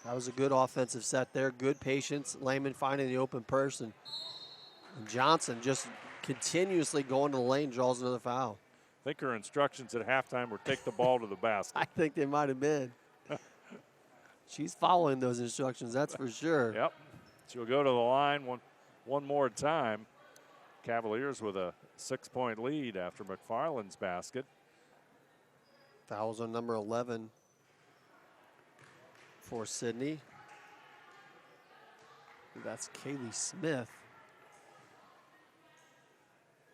That was a good offensive set there. Good patience. Lehman finding the open person. And Johnson just continuously going to the lane, draws another foul. I think her instructions at halftime were take the ball to the basket. I think they might have been. She's following those instructions, that's for sure. Yep. She'll go to the line one more time. Cavaliers with a 6-point lead after McFarland's basket. Fouls on number 11 for Sidney. That's Kaylee Smith.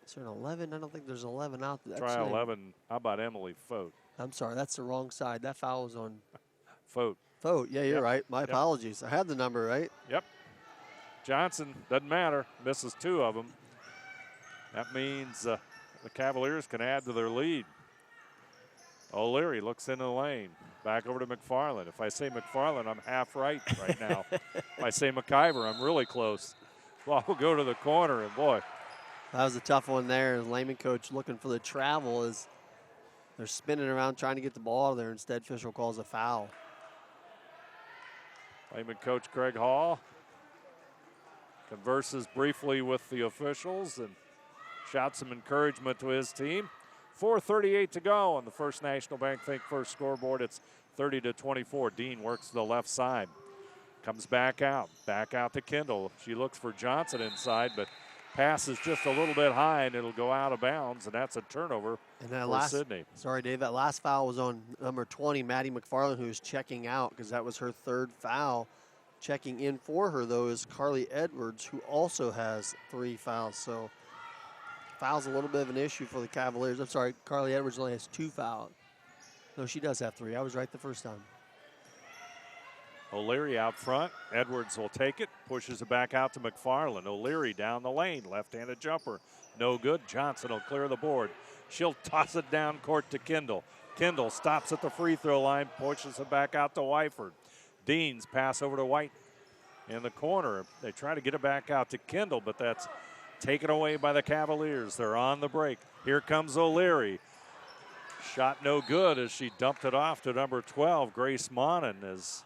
Is there an 11? I don't think there's 11 out there. Try 11. How about Emily Fote? I'm sorry, that's the wrong side. That foul was on Fote. Fote, yeah, you're right. My apologies. I had the number right. Yep. Johnson, doesn't matter, misses 2 of them. That means the Cavaliers can add to their lead. O'Leary looks into the lane. Back over to McFarland. If I say McFarland, I'm half right now. If I say McIver, I'm really close. Ball will go to the corner, and boy. That was a tough one there. The Lehman coach looking for the travel as they're spinning around trying to get the ball out of there. Instead, official calls a foul. Lehman coach Craig Hall converses briefly with the officials and shouts some encouragement to his team. 4:38 to go on the First National Bank Think First scoreboard. It's 30-24. Dean works to the left side. Comes back out to Kendall. She looks for Johnson inside, but pass is just a little bit high, and it'll go out of bounds, and that's a turnover for Sidney. Sorry, Dave, that last foul was on number 20, Maddie McFarland, who was checking out because that was her 3rd foul. Checking in for her, though, is Carly Edwards, who also has 3 fouls. So fouls a little bit of an issue for the Cavaliers. I'm sorry, Carly Edwards only has 2 fouls. No, she does have 3. I was right the first time. O'Leary out front. Edwards will take it, pushes it back out to McFarland. O'Leary down the lane, left-handed jumper. No good. Johnson will clear the board. She'll toss it down court to Kendall. Kendall stops at the free throw line, pushes it back out to Wyford. Dean's pass over to White in the corner. They try to get it back out to Kendall, but that's taken away by the Cavaliers. They're on the break. Here comes O'Leary. Shot no good as she dumped it off to number 12, Grace Monin, as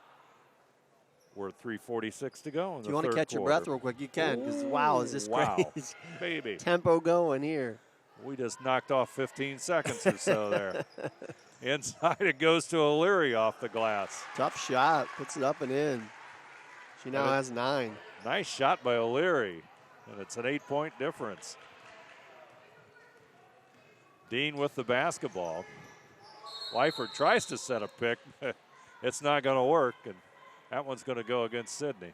we're 3:46 to go in the third quarter. If you want to catch your breath real quick, you can, because wow, is this crazy. Baby. Tempo going here. We just knocked off 15 seconds or so there. Inside it goes to O'Leary off the glass. Tough shot, puts it up and in. She now has 9. Nice shot by O'Leary, and it's an 8-point difference. Dean with the basketball. Wyford tries to set a pick. It's not going to work, and that one's going to go against Sidney.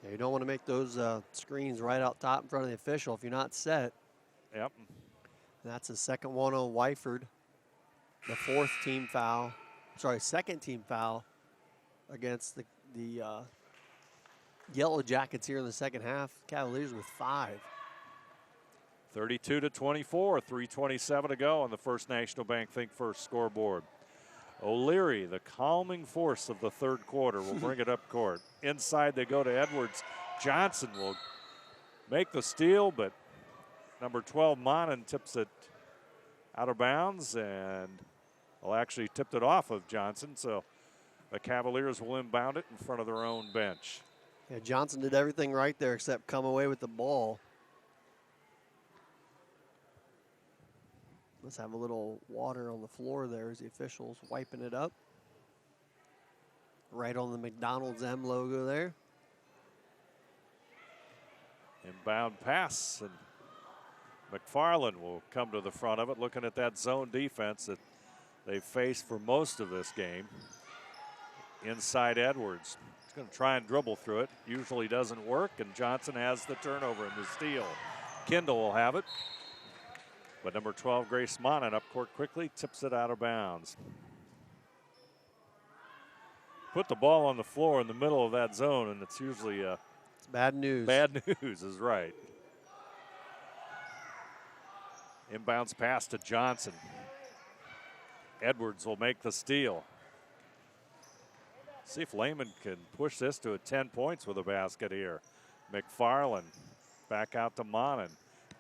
Yeah, you don't want to make those screens right out top in front of the official if you're not set. Yep. And that's the second one on Wyford. The 4th team foul. Sorry, 2nd team foul against the Yellow Jackets here in the second half. Cavaliers with 5. 32-24, 3:27 to go on the First National Bank Think First scoreboard. O'Leary, the calming force of the third quarter, will bring it up court. Inside they go to Edwards. Johnson will make the steal, but number 12, Monin, tips it out of bounds, and well, actually tipped it off of Johnson, so the Cavaliers will inbound it in front of their own bench. Yeah, Johnson did everything right there except come away with the ball. Let's have a little water on the floor there as the officials wiping it up. Right on the McDonald's M logo there. Inbound pass, and McFarland will come to the front of it, looking at that zone defense that they've faced for most of this game. Inside Edwards. He's going to try and dribble through it. Usually doesn't work, and Johnson has the turnover and the steal. Kendall will have it. But number 12, Grace Monin, up court quickly, tips it out of bounds. Put the ball on the floor in the middle of that zone, and it's usually it's bad news. Bad news is right. Inbounds pass to Johnson. Edwards will make the steal. See if Lehman can push this to 10 points with a basket here. McFarland back out to Monin.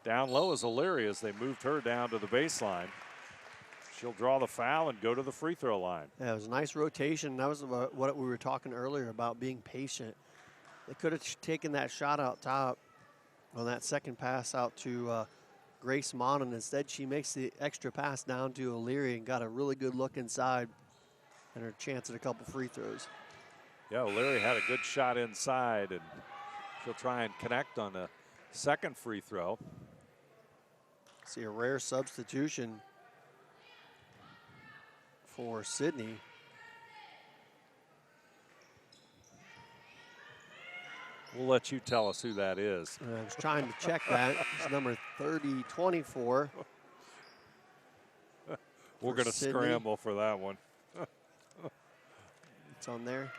Down low is O'Leary as they moved her down to the baseline. She'll draw the foul and go to the free throw line. Yeah, it was a nice rotation. That was what we were talking earlier about being patient. They could have taken that shot out top on that second pass out to Grace Monin. Instead, she makes the extra pass down to O'Leary and got a really good look inside and her chance at a couple free throws. Yeah, O'Leary had a good shot inside, and she'll try and connect on a second free throw. See a rare substitution for Sidney. We'll let you tell us who that is. I was trying to check that. It's number 30-24. We're going to scramble for that one. It's on there.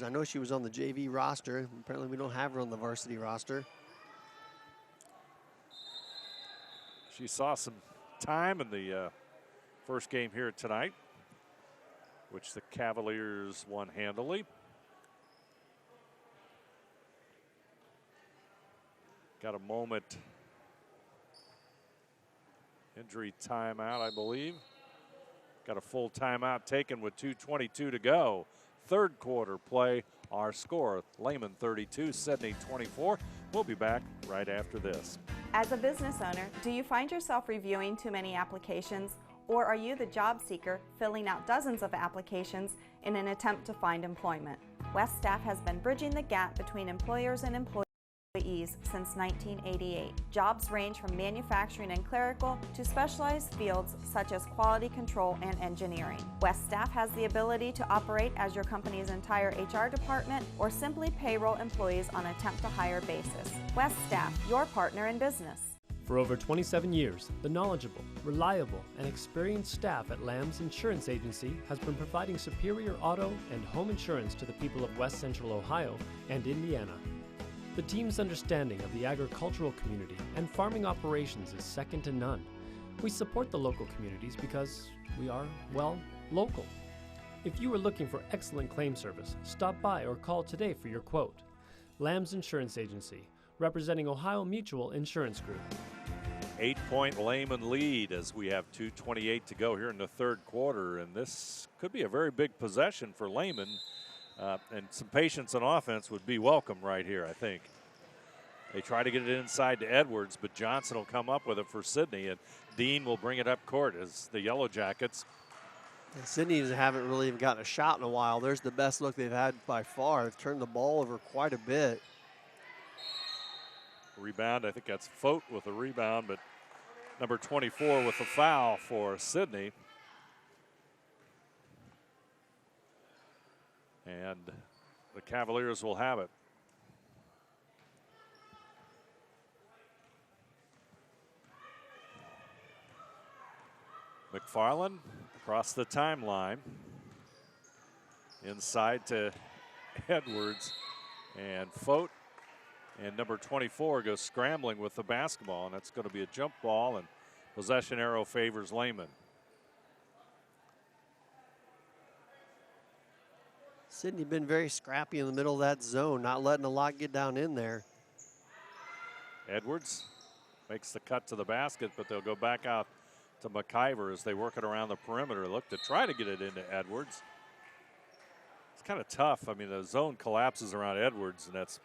I know she was on the JV roster. Apparently we don't have her on the varsity roster. She saw some time in the first game here tonight, which the Cavaliers won handily. Got a moment. Injury timeout, I believe. Got a full timeout taken with 2:22 to go. Third quarter play. Our score, Lehman 32, Sidney 24. We'll be back right after this. As a business owner, do you find yourself reviewing too many applications, or are you the job seeker filling out dozens of applications in an attempt to find employment? West Staff has been bridging the gap between employers and employees since 1988. Jobs range from manufacturing and clerical to specialized fields such as quality control and engineering. West Staff has the ability to operate as your company's entire HR department or simply payroll employees on a temp-to-hire basis. West Staff, your partner in business. For over 27 years, the knowledgeable, reliable, and experienced staff at Lamb's Insurance Agency has been providing superior auto and home insurance to the people of West Central Ohio and Indiana. The team's understanding of the agricultural community and farming operations is second to none. We support the local communities because we are, well, local. If you are looking for excellent claim service, stop by or call today for your quote. Lamb's Insurance Agency, representing Ohio Mutual Insurance Group. 8-point Lehman lead as we have 2:28 to go here in the third quarter, and this could be a very big possession for Lehman. And some patience on offense would be welcome right here, I think. They try to get it inside to Edwards, but Johnson will come up with it for Sidney, and Dean will bring it up court as the Yellow Jackets. And Sidney haven't really even gotten a shot in a while. There's the best look they've had by far. They've turned the ball over quite a bit. Rebound, I think that's Fote with a rebound, but number 24 with the foul for Sidney. And the Cavaliers will have it. McFarland across the timeline. Inside to Edwards. And Fote and number 24 goes scrambling with the basketball. And that's going to be a jump ball, and possession arrow favors Lehman. Sidney been very scrappy in the middle of that zone, not letting a lot get down in there. Edwards makes the cut to the basket, but they'll go back out to McIver as they work it around the perimeter. Look to try to get it into Edwards. It's kind of tough. I mean, the zone collapses around Edwards, and that's,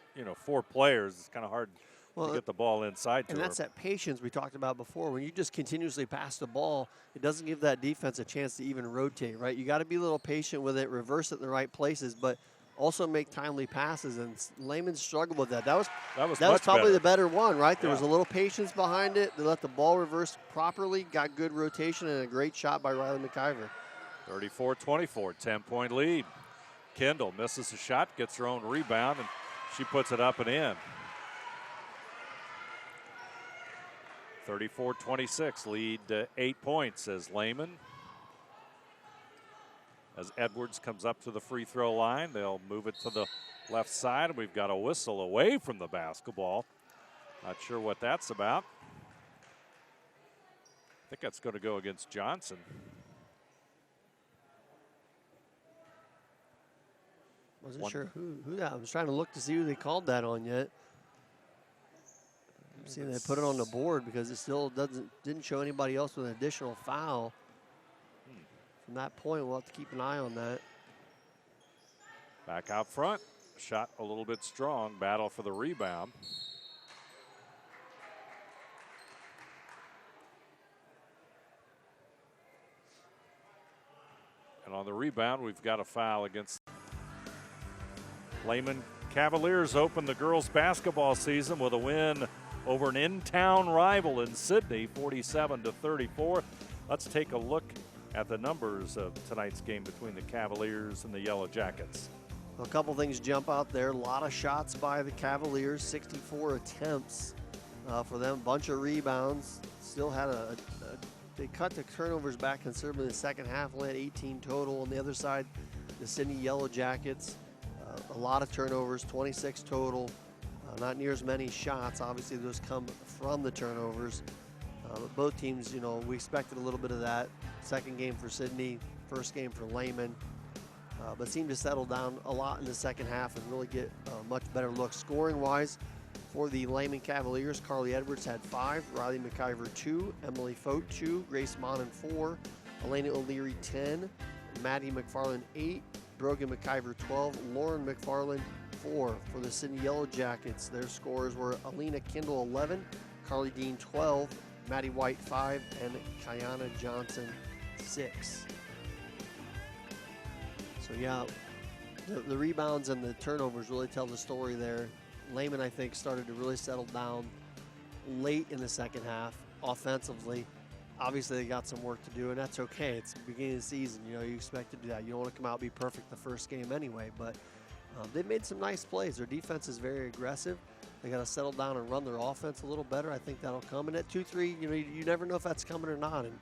4 players. It's kind of hard to get the ball inside to And her. that's that patience we talked about before. When you just continuously pass the ball, it doesn't give that defense a chance to even rotate, right? You got to be a little patient with it, reverse it in the right places, but also make timely passes. And Lehman struggled with that. That was probably the better one, right? There was a little patience behind it. They let the ball reverse properly, got good rotation, and a great shot by Riley McIver. 34-24, 10-point lead. Kendall misses a shot, gets her own rebound, and she puts it up and in. 34-26, lead 8 points as Lehman. As Edwards comes up to the free throw line, they'll move it to the left side. We've got a whistle away from the basketball. Not sure what that's about. I think that's going to go against Johnson. Wasn't sure who that. I was trying to look to see who they called that on yet. I'm seeing they put it on the board because it still didn't show anybody else with an additional foul. From that point, we'll have to keep an eye on that. Back out front, shot a little bit strong. Battle for the rebound. And on the rebound, we've got a foul against Lehman. Cavaliers opened the girls basketball season with a win over an in-town rival in Sidney, 47-34. Let's take a look at the numbers of tonight's game between the Cavaliers and the Yellow Jackets. A couple things jump out there. A lot of shots by the Cavaliers, 64 attempts for them. Bunch of rebounds. Still had they cut the turnovers back considerably in the second half. Only had 18 total. On the other side, the Sidney Yellow Jackets, a lot of turnovers, 26 total. Not near as many shots. Obviously, those come from the turnovers. But both teams, you know, we expected a little bit of that. Second game for Sidney, first game for Lehman. But seemed to settle down a lot in the second half and really get a much better look. Scoring-wise, for the Lehman Cavaliers, Carly Edwards had 5, Riley McIver 2, Emily Fote 2, Grace Monin 4, Elena O'Leary 10, Maddie McFarland 8, Brogan McIver 12, Lauren McFarland 4. For the Sidney Yellow Jackets, their scores were Alina Kindle 11, Carly Dean 12, Maddie White 5, and Kiana Johnson 6. So yeah, the rebounds and the turnovers really tell the story there. Lehman, I think, started to really settle down late in the second half offensively. Obviously, they got some work to do, and that's okay. It's the beginning of the season. You know, you expect to do that. You don't want to come out and be perfect the first game anyway, but they made some nice plays. Their defense is very aggressive. They got to settle down and run their offense a little better. I think that'll come. And at 2-3, you know, you never know if that's coming or not. And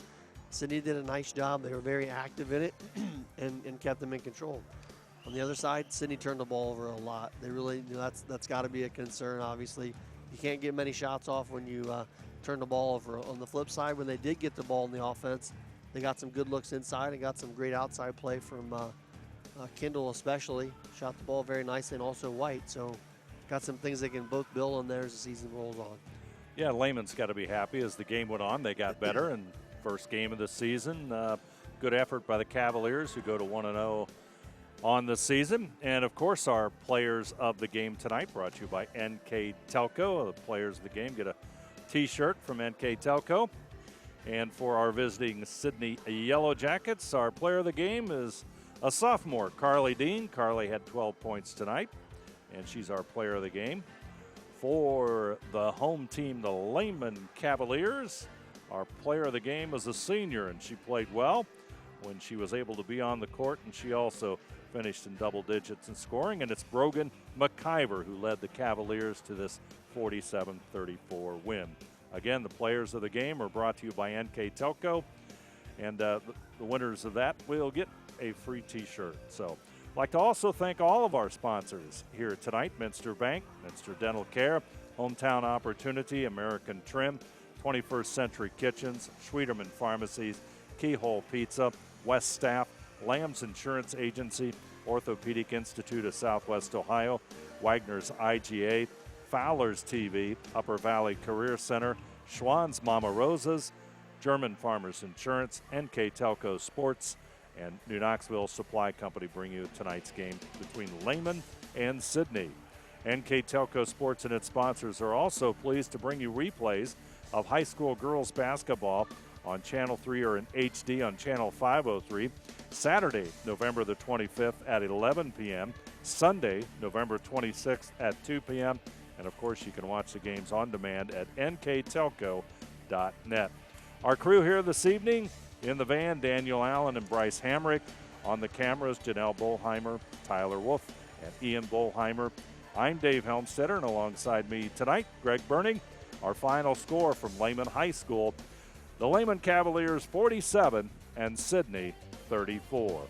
Sidney did a nice job. They were very active in it and kept them in control. On the other side, Sidney turned the ball over a lot. They really, you know, that's got to be a concern, obviously. You can't get many shots off when you turn the ball over. On the flip side, when they did get the ball in the offense, they got some good looks inside and got some great outside play from Kindle especially. Shot the ball very nicely, and also White. So got some things they can both build on there as the season rolls on. Yeah, Lehman's got to be happy. As the game went on, they got better. And first game of the season, good effort by the Cavaliers, who go to 1-0 on the season. And, of course, our players of the game tonight brought to you by NKTelco. The players of the game get a T-shirt from NKTelco. And for our visiting Sidney Yellow Jackets, our player of the game is a sophomore, Carly Dean. Carly had 12 points tonight, and she's our player of the game. For the home team, the Lehman Cavaliers, our player of the game is a senior, and she played well when she was able to be on the court, and she also finished in double digits in scoring, and it's Brogan McIver who led the Cavaliers to this 47-34 win. Again, the players of the game are brought to you by NKTelco, and the winners of that will get a free T-shirt. So I'd like to also thank all of our sponsors here tonight: Minster Bank, Minster Dental Care, Hometown Opportunity, American Trim, 21st Century Kitchens, Schwieterman Pharmacies, Keyhole Pizza, West Staff, Lamb's Insurance Agency, Orthopedic Institute of Southwest Ohio, Wagner's IGA, Fowler's TV, Upper Valley Career Center, Schwann's Mama Rosa's, German Farmers Insurance, NKTelco Sports, and New Knoxville Supply Company bring you tonight's game between Lehman and Sidney. NKTelco Sports and its sponsors are also pleased to bring you replays of high school girls basketball on Channel 3 or in HD on Channel 503, Saturday, November the 25th at 11 p.m., Sunday, November 26th at 2 p.m., and of course you can watch the games on demand at nktelco.net. Our crew here this evening, in the van, Daniel Allen and Bryce Hamrick. On the cameras, Janelle Bolheimer, Tyler Wolf, and Ian Bolheimer. I'm Dave Helmstetter, and alongside me tonight, Greg Burning. Our final score from Lehman High School: the Lehman Cavaliers 47 and Sidney 34.